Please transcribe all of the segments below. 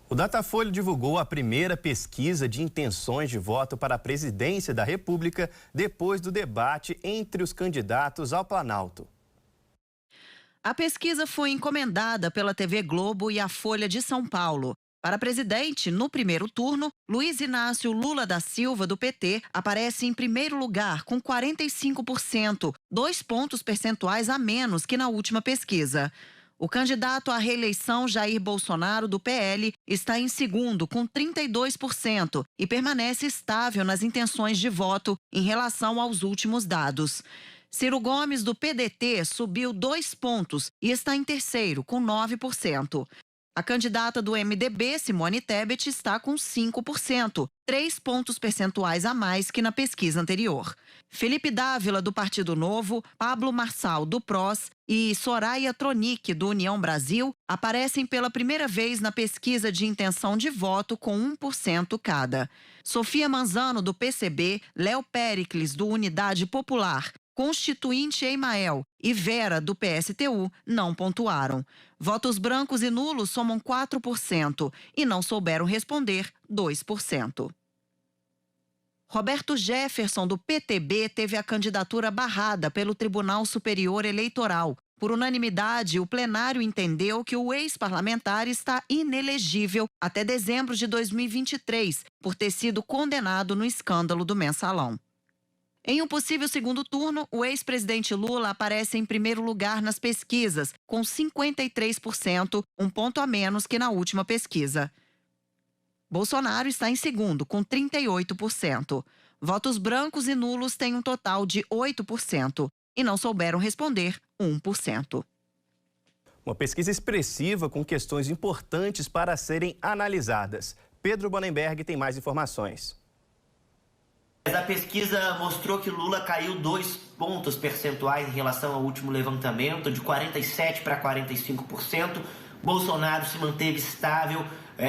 O Datafolha divulgou a primeira pesquisa de intenções de voto para a presidência da República depois do debate entre os candidatos ao Planalto. A pesquisa foi encomendada pela TV Globo e a Folha de São Paulo. Para presidente, no primeiro turno, Luiz Inácio Lula da Silva, do PT, aparece em primeiro lugar com 45%, 2 pontos percentuais a menos que na última pesquisa. O candidato à reeleição, Jair Bolsonaro, do PL, está em segundo, com 32%, e permanece estável nas intenções de voto em relação aos últimos dados. Ciro Gomes, do PDT, subiu 2 pontos e está em terceiro, com 9%. A candidata do MDB, Simone Tebet, está com 5%, 3 pontos percentuais a mais que na pesquisa anterior. Felipe Dávila, do Partido Novo, Pablo Marçal, do PROS e Soraya Tronic, do União Brasil, aparecem pela primeira vez na pesquisa de intenção de voto com 1% cada. Sofia Manzano, do PCB, Léo Péricles, do Unidade Popular, Constituinte Emael e Vera, do PSTU, não pontuaram. Votos brancos e nulos somam 4% e não souberam responder 2%. Roberto Jefferson, do PTB, teve a candidatura barrada pelo Tribunal Superior Eleitoral. Por unanimidade, o plenário entendeu que o ex-parlamentar está inelegível até dezembro de 2023, por ter sido condenado no escândalo do Mensalão. Em um possível segundo turno, o ex-presidente Lula aparece em primeiro lugar nas pesquisas, com 53%, 1 ponto a menos que na última pesquisa. Bolsonaro está em segundo, com 38%. Votos brancos e nulos têm um total de 8% e não souberam responder 1%. Uma pesquisa expressiva com questões importantes para serem analisadas. Pedro Bonenberg tem mais informações. A pesquisa mostrou que Lula caiu 2 pontos percentuais em relação ao último levantamento, de 47% para 45%. Bolsonaro se manteve estável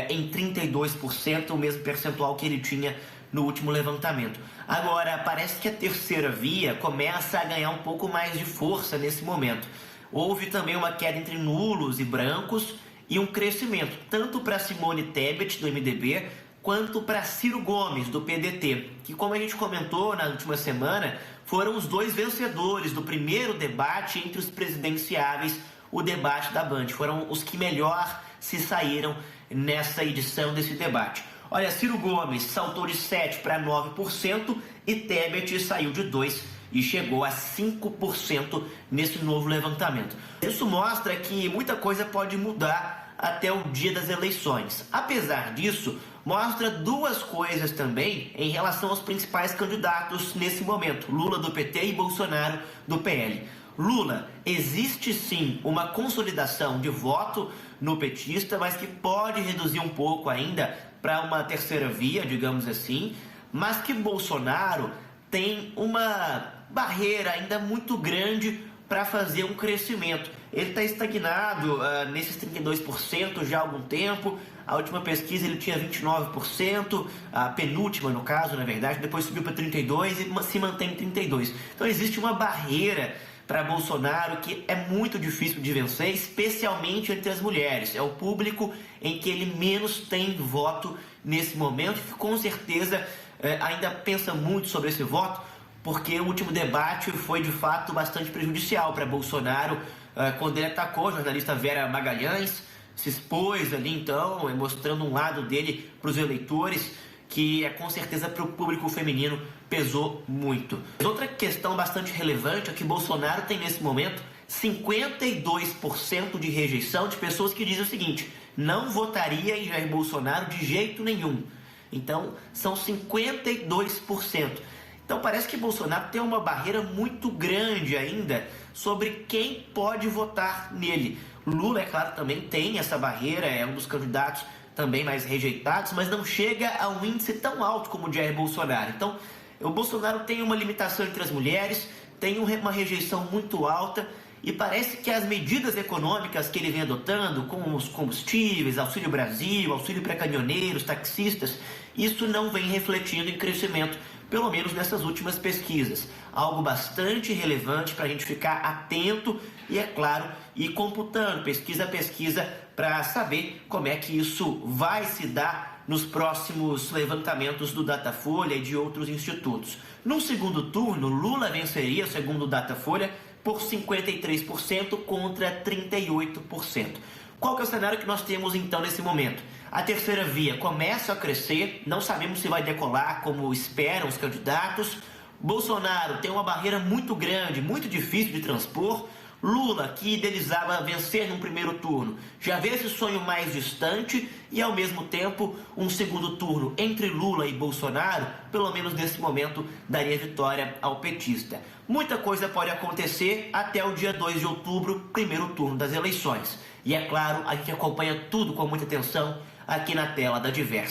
em 32%, o mesmo percentual que ele tinha no último levantamento. Agora, parece que a terceira via começa a ganhar um pouco mais de força nesse momento. Houve também uma queda entre nulos e brancos e um crescimento, tanto para Simone Tebet, do MDB, quanto para Ciro Gomes, do PDT, que, como a gente comentou na última semana, foram os 2 vencedores do primeiro debate entre os presidenciáveis, o debate da Band. Foram os que melhor se saíram nessa edição desse debate. Olha, Ciro Gomes saltou de 7% para 9% e Tebet saiu de 2% e chegou a 5% nesse novo levantamento. Isso mostra que muita coisa pode mudar até o dia das eleições. Apesar disso, mostra 2 coisas também em relação aos principais candidatos nesse momento, Lula do PT e Bolsonaro do PL. Lula, existe sim uma consolidação de voto no petista, mas que pode reduzir um pouco ainda para uma terceira via, digamos assim, mas que Bolsonaro tem uma barreira ainda muito grande para fazer um crescimento. Ele está estagnado nesses 32% já há algum tempo. A última pesquisa ele tinha 29%, a penúltima no caso, na verdade, depois subiu para 32% e se mantém em 32%. Então existe uma barreira para Bolsonaro que é muito difícil de vencer, especialmente entre as mulheres. É o público em que ele menos tem voto nesse momento, que com certeza ainda pensa muito sobre esse voto, porque o último debate foi de fato bastante prejudicial para Bolsonaro, quando ele atacou a jornalista Vera Magalhães, se expôs ali então, mostrando um lado dele para os eleitores, que com certeza para o público feminino pesou muito. Outra questão bastante relevante é que Bolsonaro tem nesse momento 52% de rejeição de pessoas que dizem o seguinte: não votaria em Jair Bolsonaro de jeito nenhum. Então são 52%. Então parece que Bolsonaro tem uma barreira muito grande ainda sobre quem pode votar nele. Lula, é claro, também tem essa barreira, é um dos candidatos também mais rejeitados, mas não chega a um índice tão alto como o de Jair Bolsonaro. Então, o Bolsonaro tem uma limitação entre as mulheres, tem uma rejeição muito alta e parece que as medidas econômicas que ele vem adotando, como os combustíveis, Auxílio Brasil, auxílio para caminhoneiros, taxistas, isso não vem refletindo em crescimento pelo menos nessas últimas pesquisas. Algo bastante relevante para a gente ficar atento e, é claro, ir computando pesquisa a pesquisa para saber como é que isso vai se dar nos próximos levantamentos do Datafolha e de outros institutos. No segundo turno, Lula venceria, segundo o Datafolha, por 53% contra 38%. Qual que é o cenário que nós temos então nesse momento? A terceira via começa a crescer, não sabemos se vai decolar como esperam os candidatos. Bolsonaro tem uma barreira muito grande, muito difícil de transpor. Lula, que idealizava vencer num primeiro turno, já vê esse sonho mais distante e, ao mesmo tempo, um segundo turno entre Lula e Bolsonaro, pelo menos nesse momento, daria vitória ao petista. Muita coisa pode acontecer até o dia 2 de outubro, primeiro turno das eleições. E, é claro, a gente acompanha tudo com muita atenção aqui na tela da Diversa.